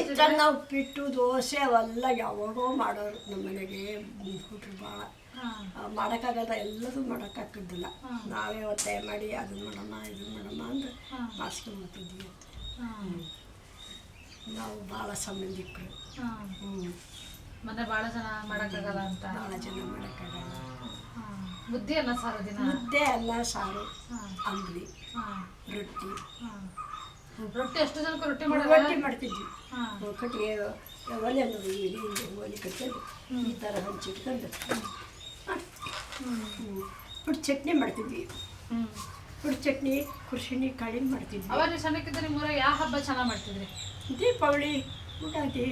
ಚಿತ್ರಾನ್ನ ಉಪ್ಪಿಟ್ಟು ದೋಸೆ ಅವೆಲ್ಲ ಯಾವಾಗೋ ಮಾಡೋರು ನಮ್ಮ ಮನೆಗೆ ಹುಟ್ರು ಭಾಳ ಮಾಡೋಕ್ಕಾಗಲ್ಲ, ಎಲ್ಲದೂ ಮಾಡೋಕ್ಕಾಗದಿಲ್ಲ. ನಾವೇ ಒತ್ತಾಯ ಮಾಡಿ ಅದನ್ನು ಮಾಡಮ್ಮ ಇದನ್ನು ಮಾಡಮ್ಮ ಅಂದ್ರೆ ಮಾಡಿಸ್ಕೊಂಬತ್ತಿದ್ವಿ ಅಂತ. ನಾವು ಭಾಳ ಸಂಬಂಧಿಕರು. ಮನೆ ಭಾಳ ಜನ ಮಾಡೋಕ್ಕಾಗಲ್ಲ ಅಂತ. ಭಾಳ ಜನ ಮಾಡೋಕ್ಕಾಗಲ್ಲ. ಮುದ್ದೆ ಅನ್ನ ಸಾರು ದಿನ. ಮುದ್ದೆ ಅನ್ನ ಸಾರು, ಅಂಬ್ಲಿ, ರೊಟ್ಟಿ. ರೊಟ್ಟಿ ಎಷ್ಟು ಜನಕ್ಕೆ ರೊಟ್ಟಿ ರೊಟ್ಟಿ ಮಾಡ್ತಿದ್ವಿ. ಕಟ್ಟಿಗೆ ಒಲೆ ಒಲೆ ಕಟ್ಕೊಂಡು ಈ ಥರ ಹಂಚಿಟ್ಕೊಂಡು ಪುಡಿ ಚಟ್ನಿ ಮಾಡ್ತಿದ್ವಿ. ಪುಡಿ ಚಟ್ನಿ ಕುರ್ಶಿನಿ ಕಾಳಿನ ಮಾಡ್ತಿದ್ವಿ. ಅವಾಗ ಸಣ್ಣಕ್ಕಿದ್ದ ನಿಮ್ಮೂರಾಗ ಯಾವ ಹಬ್ಬ ಚೆನ್ನಾಗಿ ಮಾಡ್ತಿದ್ರಿ? ದೀಪಾವಳಿ, ಯುಗಾದಿ,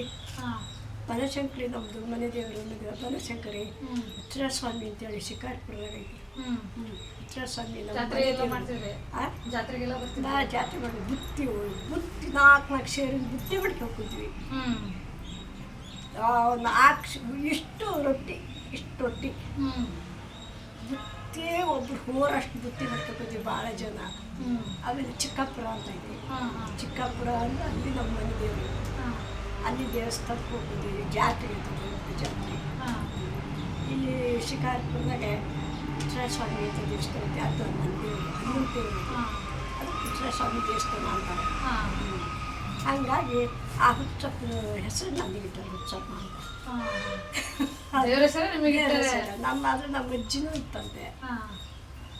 ಬನಶಂಕರಿ. ನಮ್ಮದು ಮನೆ ದೇವರು ಬನಶಂಕರಿ ಉತ್ತರಸ್ವಾಮಿ ಅಂತೇಳಿ ಶಿಕಾರ್ಪುರದಾಗ ಐತಿ. ಉತ್ತರಸ್ವಾಮಿ ಜಾತ್ರೆಗೆಲ್ಲ ಜಾತ್ರೆ ಮಾಡಿ ಬುತ್ತಿ 4 ಸೇರಿನ ಬುತ್ತಿ ಮಾಡ್ಕೊತಿದ್ವಿ. ಇಷ್ಟು ರೊಟ್ಟಿ ಬುತ್ತಿ ಒಬ್ರು ಹೋರಷ್ಟು ಬುತ್ತಿ ಮಾಡ್ಕೊತಿದ್ವಿ ಭಾಳ ಜನ. ಆಮೇಲೆ ಚಿಕ್ಕಾಪುರ ಅಂತ ಐತಿ. ಚಿಕ್ಕಾಪುರ ಅಂದ್ರೆ ಅಲ್ಲಿ ನಮ್ಮ ಮನೆ ದೇವರು. ಅಲ್ಲಿ ದೇವಸ್ಥಾನಕ್ಕೆ ಹೋಗಿದ್ವಿ. ಜಾತ್ರೆ ಜಾತ್ರೆ ಇಲ್ಲಿ ಶಿಕಾರ್ಪುರದಾಗ ಉತ್ತರಸ್ವಾಮಿ ಅಂತ ದೇವಸ್ಥಾನ ಐತೆ. ಅದು ನನ್ನ ದೇವರು, ಹನ್ನೊಂದು ದೇವರು. ಅದು ಉತ್ತರಸ್ವಾಮಿ ದೇವಸ್ಥಾನ ಅಂತಾರೆ. ಹಂಗಾಗಿ ಆ ಹುಚ್ಚಪ್ಪ ಹೆಸರು ನನಗೆ ಇಟ್ಟಾರೆ, ಹುಚ್ಚಪ್ಪ ಅಂತ. ನಮ್ಮ ಅಜ್ಜಿನೂ ಇತ್ತಂತೆ.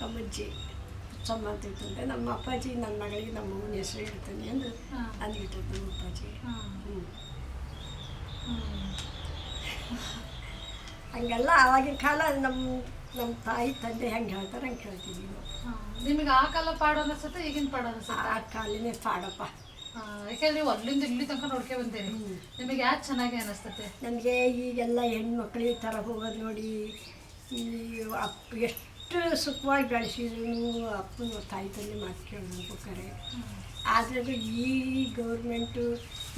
ನಮ್ಮ ಅಜ್ಜಿ ಹುಚ್ಚಮ್ಮ ಅಂತ ಇತ್ತಂತೆ. ನಮ್ಮ ಅಪ್ಪಾಜಿ ನನ್ನ ಮಗಳಿಗೆ ನಮ್ಮ ಅಮ್ಮನ ಹೆಸರು ಇಡ್ತಾನೆ ಅಂದ್ರೆ ನನಗೆ ಇಟ್ಟದ್ದು ನಮ್ಮ ಅಪ್ಪಾಜಿ. ಹಂಗೆಲ್ಲ ಆವಾಗಿನ ಕಾಲ ನಮ್ಮ ತಾಯಿ ತಂದೆ ಹೆಂಗೆ ಹೇಳ್ತಾರೆ ಹಂಗೆ ಹೇಳ್ತೀವಿ ನಾವು. ನಿಮಗೆ ಆ ಕಾಲ ಪಾಡು ಅನಿಸುತ್ತೆ, ಈಗಿನ ಪಾಡು ಅನಿಸುತ್ತೆ? ಆ ಕಾಲನೇ ಪಾಡಪ್ಪ. ಯಾಕೆಂದ್ರೆ ನೀವು ಅಲ್ಲಿಂದ ಇಲ್ಲಿ ತನಕ ನೋಡ್ಕೊ ಬಂತೀರಿ. ನಿಮಗೆ ಯಾಕೆ ಚೆನ್ನಾಗಿ ಅನಿಸ್ತತೆ? ನನಗೆ ಈಗೆಲ್ಲ ಹೆಣ್ಮಕ್ಳು ಈ ಥರ ಹೋಗೋದು ನೋಡಿ ಎಷ್ಟು ಸುಖವಾಗಿ ಬೆಳೆಸಿದ್ರು ಅಪ್ಪನ ತಾಯಿ ತಂದೆ ಮಾತು ಕೇಳಬೇಕಾರೆ. ಆದರೆ ಈ ಗೌರ್ಮೆಂಟು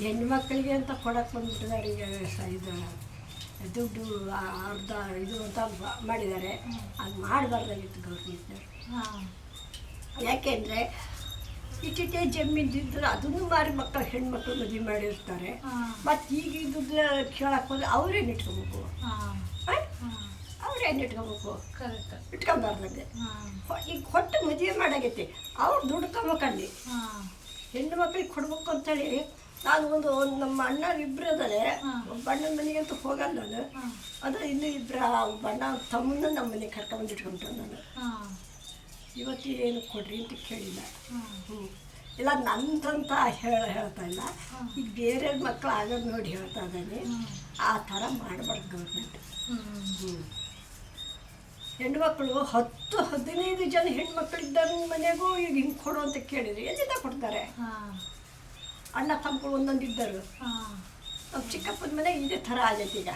ಹೆಣ್ಮಕ್ಳಿಗೆ ಅಂತ ಕೊಡಕ್ಕೆ ಬಂದ್ಬಿಟ್ಟಿದ್ದಾರೆ. ಈಗ ಇದು ದುಡ್ಡು ಅರ್ಧ ಇದು ಅಂತ ಮಾಡಿದ್ದಾರೆ. ಅದು ಮಾಡಬಾರ್ದಾಗಿತ್ತು ಗೌರ್ಮೆಂಟ್ನವ್ರು. ಯಾಕೆಂದರೆ ಇಟ್ಟಿಟ್ಟೆ ಜಮೀನಿದ್ರೆ ಅದನ್ನು ಮಾರಿ ಮಕ್ಕಳು ಹೆಣ್ಮಕ್ಳು ಮದುವೆ ಮಾಡಿರ್ತಾರೆ. ಮತ್ತು ಈಗ ದುಡ್ಡು ಕೇಳಕ್ಕೆ ಹೋದ್ರೆ ಅವ್ರೇನು ಇಟ್ಕೋಬೇಕು, ಅವ್ರೇನು ಇಟ್ಕೋಬೇಕು, ಇಟ್ಕೊಂಬಾರ್ದಂಗೆ. ಈಗ ಕೊಟ್ಟು ಮದುವೆ ಮಾಡಾಗೈತಿ, ಅವ್ರು ದುಡ್ಕೊಂಬಕಲ್ಲಿ ಹೆಣ್ಣು ಮಕ್ಳಿಗೆ ಕೊಡ್ಬೇಕು ಅಂತೇಳಿ. ನಾನು ಒಂದು ನಮ್ಮ ಅಣ್ಣ ಇಬ್ಬರು ಅದಾರೆ. ಒಬ್ಬ ಅಣ್ಣನ ಮನೆಗಂತೂ ಹೋಗಲ್ಲ ನಾನು. ಅದು ಇನ್ನೂ ಇಬ್ಬರು ಬಣ್ಣ ತಮ್ಮನ್ನ ನಮ್ಮ ಮನೆಗೆ ಕರ್ಕೊಂಡು ಇಟ್ಕೊಂಡ್ರು. ನಾನು ಇವತ್ತು ಏನು ಕೊಡ್ರಿ ಅಂತ ಕೇಳಿಲ್ಲ. ಇಲ್ಲ ನಂದಂತ ಹೇಳ್ತಾ ಇಲ್ಲ. ಈಗ ಬೇರೆ ಮಕ್ಕಳು ಆಗೋದು ನೋಡಿ ಹೇಳ್ತಾ ಇದ್ದಾನೆ. ಆ ಥರ ಮಾಡಬಾರ್ದು ಗೌರ್ಮೆಂಟ್. ಹೆಣ್ಮಕ್ಳು 10-15 ಜನ ಹೆಣ್ಮಕ್ಳಿದ್ದ ಮನೆಗೂ ಈಗ ಹಿಂಗೆ ಕೊಡು ಅಂತ ಕೇಳಿದ್ರೆ ಎಲ್ಲಿಂದ ಕೊಡ್ತಾರೆ? ಅಣ್ಣ ತಮ್ಮಗಳು ಒಂದೊಂದು ಇದ್ದರು. ನಮ್ಮ ಚಿಕ್ಕಪ್ಪನ ಮನೆ ಇದೇ ಥರ ಆಗೈತೆ ಈಗ.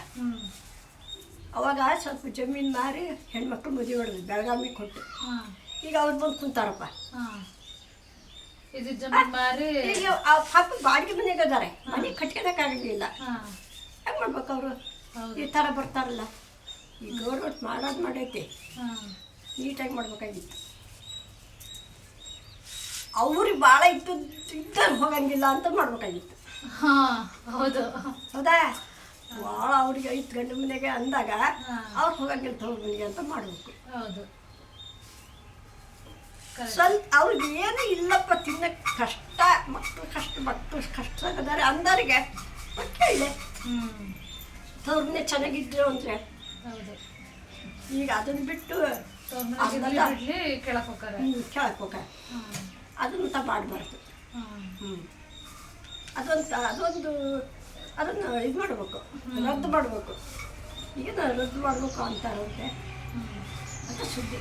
ಅವಾಗ ಸ್ವಲ್ಪ ಜಮೀನು ಮಾರಿ ಹೆಣ್ಮಕ್ಳು ಮದುವೆ ಹೊಡೆದು ಬೆಳಗಾವಿಗೆ ಕೊಟ್ಟು ಈಗ ಅವ್ರು ಬಂದು ಕುಂತಾರಪ್ಪ. ಈಗ ಆ ಪಾಪ ಬಾಡಿಗೆ ಮನೆಗೆ ಅದಾರೆ, ಮನೆ ಕಟ್ಕೊಳಕ್ಕಾಗಲಿಲ್ಲ. ಹೆಂಗೆ ಮಾಡ್ಬೇಕು ಅವರು? ಈ ಥರ ಬರ್ತಾರಲ್ಲ. ಈ ಗೌರ್ಮೆಂಟ್ ಮಾಡೋದು ಮಾಡೈತಿ, ನೀಟಾಗಿ ಮಾಡ್ಬೇಕಾಗಿತ್ತು. ಅವ್ರಿಗೆ ಭಾಳ ಇದ್ದಾಗ ಹೋಗಂಗಿಲ್ಲ ಅಂತ ಮಾಡ್ಬೇಕಾಗಿತ್ತು. ಹೌದಾ? ಭಾಳ ಅವ್ರಿಗೆ 5 ಗಂಟೆ ಮನೆಗೆ ಅಂದಾಗ ಅವ್ರು ಹೋಗಂಗಿಲ್ಲ ತವ್ರ ಮನೆಗೆ ಅಂತ ಮಾಡಬೇಕು. ಸ್ವಲ್ಪ ಅವ್ರಿಗೆ ಏನು ಇಲ್ಲಪ್ಪ ತಿನ್ನಕ್ಕೆ ಕಷ್ಟ, ಮಕ್ಕಳು ಕಷ್ಟ ಆಗದಾರೆ ಅಂದವ್ರಿಗೆ ಕೇಳಿ ತವ್ರ ಮನೆ ಚೆನ್ನಾಗಿದ್ರು ಅಂದರೆ. ಈಗ ಅದನ್ನು ಬಿಟ್ಟು ಕೇಳಕ್ಕೆ ಹೋಗಾರೆ ಅದನ್ನ ಮಾಡಬಾರ್ದು. ಅದನ್ನು ಇದು ಮಾಡಬೇಕು, ರದ್ದು ಮಾಡಬೇಕು. ಈಗಿನ ರದ್ದು ಮಾಡಬೇಕು ಅಂತಾರಂತೆ. ಅದು ಸುದ್ದಿ.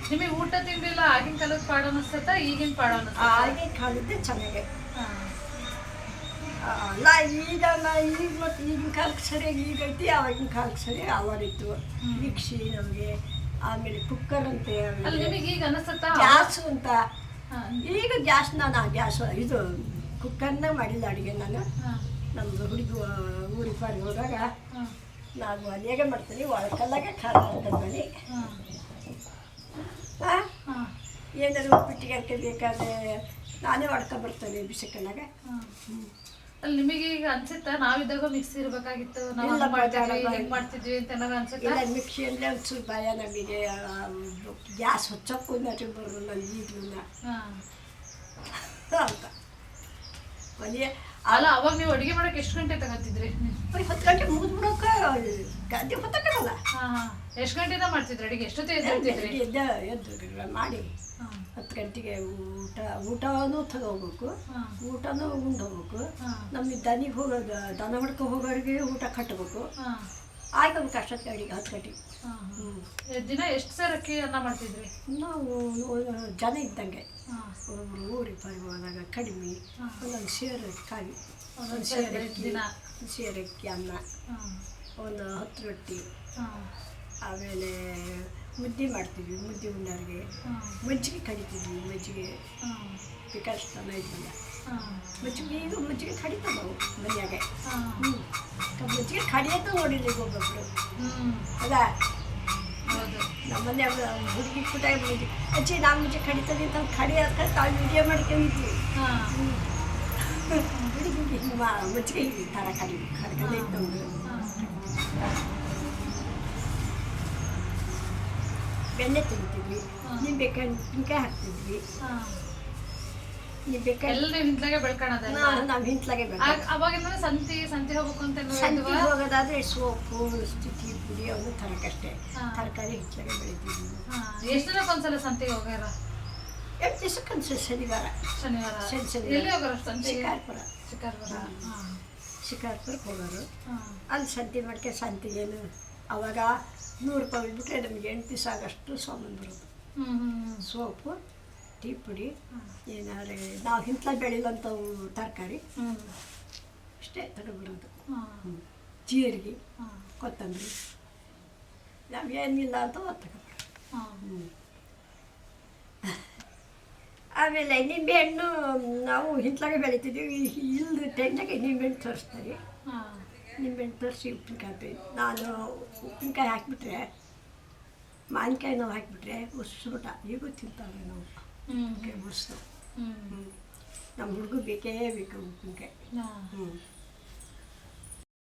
ನಿಮಗೆ ಊಟ ತಿಂಡಿ ಎಲ್ಲ ಆಗಿನ ಕಾಲದ ಪಾಡು ಅನಿಸ್ತದ, ಈಗಿನ ಪಾಡು ಅನಿಸ್ತದ? ಆಗಿನ ಕಾಲದ್ದೇ ಚೆನ್ನಾಗೆ. ಅಲ್ಲ ಈಗ ಮತ್ತು ಈಗಿನ ಕಾಲಕ್ಕೆ ಸರಿಯಾಗಿ ಈಗೈತಿ, ಆವಾಗಿನ ಕಾಲಕ್ಕೆ ಸರಿಯಾಗಿ ಅವಾಗಿತ್ತು. ಮಿಕ್ಸಿ ನಮಗೆ, ಆಮೇಲೆ ಕುಕ್ಕರ್ ಅಂತೆ, ಗ್ಯಾಸು ಅಂತ. ಈಗ ಗ್ಯಾಸ್ ಇದು ಕುಕ್ಕರ್ನ ಮಾಡಿಲ್ಲ ಅಡುಗೆ. ನಾನು ನಮ್ಮದು ಹುಡುಗಿ ಊರಿಗೆ ಪಾರಿಗೆ ಹೋದಾಗ ನಾನು ಮನೆಯಾಗೆ ಮಾಡ್ತೀನಿ, ಒಳಕಲ್ಲಾಗೆ ಖಾರ ಹಾಕಿ. ಏನಾದ್ರು ಉಪ್ಪಿಟ್ಟಿಗೆ ಬೇಕಾದ್ರೆ ನಾನೇ ಹೊಡ್ಕೊಂಬರ್ತೇನೆ ಬಿಸಿ ಕಲ್ಲಾಗ. ಅಲ್ಲಿ ನಿಮಗೆ ಈಗ ಅನ್ಸುತ್ತಾ ನಾವಿದ್ದಾಗ ಮಿಕ್ಸಿ ಇರ್ಬೇಕಾಗಿತ್ತು ನಾವು ಇಲ್ಲ, ಹೆಂಗ್ ಮಾಡ್ತಿದ್ವಿ ಅಂತ ಏನಾರ ಅನ್ಸುತ್ತಾ? ಇಲ್ಲ ಮಿಕ್ಸಿ ಅಂದರೆ ಒಂಚೂರು ಭಯ ನಮಗೆ. ಗ್ಯಾಸ್ ಹೊಚ್ಚಕ್ಕೂ ನಟಿ ಬರೋಲ್ಲ ಈಗಲೂ ಅಂತ ಮನೆ. ಅಲ್ಲ ಅವಾಗ ನೀವು ಅಡುಗೆ ಮಾಡಕ್ಕೆ ಎಷ್ಟು ಗಂಟೆ ತಗೋತಿದ್ರಿ? 10 ಗಂಟೆ ಮುಗಿದ್ಬಿಡೋಕೆ ಗದ್ದೆ ಹೊತ್ತಕ್ಕಲ್ಲ. ಎಷ್ಟು ಗಂಟೆಯಿಂದ ಮಾಡ್ತಿದ್ರಿ ಅಡುಗೆ? ಎಷ್ಟೊತ್ತೇ ಎದ್ದಿರ್ತಿದ್ರಿ? ಎದ್ದು ಮಾಡಿ 10 ಗಂಟೆಗೆ ಊಟನೂ ತಗೋಬೇಕು, ಊಟನೂ ಉಂಡು ಹೋಗ್ಬೇಕು. ನಮಗೆ ದನಿಗೆ ಹೋಗೋದು ದನ ಹೊಡ್ಕೊ ಹೋಗೋರಿಗೆ ಊಟ ಕಟ್ಟಬೇಕು. ಆಗ್ಬೇಕು ಅಷ್ಟೊತ್ತಿಗೆ ಅಡಿಗೆ 10 ಗಂಟೆಗೆ. ದಿನ ಎಷ್ಟು ಸರ್ ಅಕ್ಕಿ ಅನ್ನ ಮಾಡ್ತಿದ್ರಿ? ನಾವು ಜನ ಇದ್ದಂಗೆ ಒಬ್ಬರು ಊರಿಗೆ ಬರುವಾಗ ಕಡಿಮೆ ಒಂದೊಂದು ಸೇರು ಕಾಯಿ, ಒಂದೊಂದು ಸೇರಕ್ಕಿ ಅನ್ನ, ಒಂದು 10 ರೊಟ್ಟಿ, ಆಮೇಲೆ ಮುದ್ದೆ ಮಾಡ್ತಿದ್ವಿ. ಮುದ್ದೆ ಉಣ್ಣೋರಿಗೆ ಮಜ್ಜಿಗೆ ಕಡಿತಿದ್ವಿ. ಮಜ್ಜಿಗೆ ಕಷ್ಟನ ಇದ್ದಿಲ್ಲ. ಮಜ್ಜಿಗೆ ಕಡಿತೀವಿ ನಾವು ಮನೆಯಾಗೆ. ಮಜ್ಜಿಗೆ ಕಡಿಯೋದು ನೋಡಿಲ್ಲ ಈಗ ಒಬ್ಬೊಬ್ರು. ಅದ ನಮ್ಮ ಮನೆಯಾಗ ಹುಡುಗಿ ಕೂಟ ಮಜ್ಜಿಗೆ ಅಜ್ಜಿ ನಾವು ಮಜ್ಜಿಗೆ ಕಡಿತೀವಿ ಅಂತ ಕಡಿಯೋದಕ್ಕೆ ತಾವು ವಿಡಿಯೋ ಮಾಡ್ಕೊಂಡಿದ್ವಿ. ಹುಡುಗಿಗೆ ಮಜ್ಜಿಗೆ ಥರ ಕಡಿಮೆ ಇತ್ತು. ಬೆಣ್ಣೆ ತಿಂತಿದ್ವಿ, ನಿಂಬೆಕಾಯಿ ಹಾಕ್ತಿದ್ವಿ. ಎಲ್ಲರೂ ಹಿಂತ್ಲಾಗೆ ಬೆಳ್ಕೊಳೋದಲ್ಲ? ನಾವು ಹಿಂತ್ಲಾಗೆ ಅವಾಗಿಂದ ಸಂತೆ ಹೋಗ್ಬೇಕು ಅಂತ ಸಂತಿಗೆ ಹೋಗೋದಾದ್ರೆ ಸೋಪು ಟೀ ಪುಡಿ ಅವನು ತರಕಷ್ಟೇ. ತರಕಾರಿ ಹಿಂತ್ಲಾಗೆ ಬೆಳಿತಿದ್ವಿ. ಎಷ್ಟು ದಿನಕ್ಕೆ ಒಂದ್ಸಲ ಸಂತೆಗೆ ಹೋಗ್ಯಾರ? 2 ದಿವಸಕ್ಕೆ ಶನಿವಾರ ಎಲ್ಲಿ ಹೋಗೋರು? ಶಿಕಾರ್ಪುರಕ್ಕೆ ಹೋಗೋರು. ಅಲ್ಲಿ ಸಂತೆ ಮಾಡ್ಕೆ ಸಂತಿಗೇನು ಅವಾಗ 100 ರೂಪಾಯಿ ಬಿಟ್ಟರೆ ನಮಗೆ 8 ದಿವಸ ಆಗಷ್ಟು ಸಾಮಾನು ಬರೋದು. ಸೋಪು, ಟೀ ಪುಡಿ, ಏನಾದ್ರೆ ನಾವು ಹಿಂತ್ಲ ಬೆಳೆಯುವಂಥವು ತರಕಾರಿ ಅಷ್ಟೇ ತಗೊಬರೋದು. ಜೀರಿಗೆ, ಕೊತ್ತಂಬರಿ, ನಾವು ಏನಿಲ್ಲ ಅಂತ ತಗೊಬರೋದು. ಆಮೇಲೆ ನಿಂಬೆಹಣ್ಣು ನಾವು ಹಿಂತ್ಲಾಗೆ ಬೆಳಿತಿದ್ದೀವಿ. ಇಲ್ಲಿ ಟೈಮ್ನಾಗೆ ನಿಂಬೆಹಣ್ಣು ತರಿಸ್ತಾರೆ. ನಿಂಬೆಹಣ್ಣು ತರಿಸಿ ಉಪ್ಪಿನಕಾಯಿ ನಾನು ಉಪ್ಪಿನಕಾಯಿ ಹಾಕಿಬಿಟ್ರೆ, ಮಾವಿನಕಾಯಿ ನಾವು ಹಾಕಿಬಿಟ್ರೆ ಉಸ್ಬಿಟ ಈಗೂ ತಿಂತಾವೆ ನಾವು. ಉಪ್ಪಿನಕಾಯಿ ಉಸ್ತು ನಮ್ಮ ಹುಡುಗ ಬೇಕೇ ಬೇಕು ಉಪ್ಪಿನಕಾಯಿ.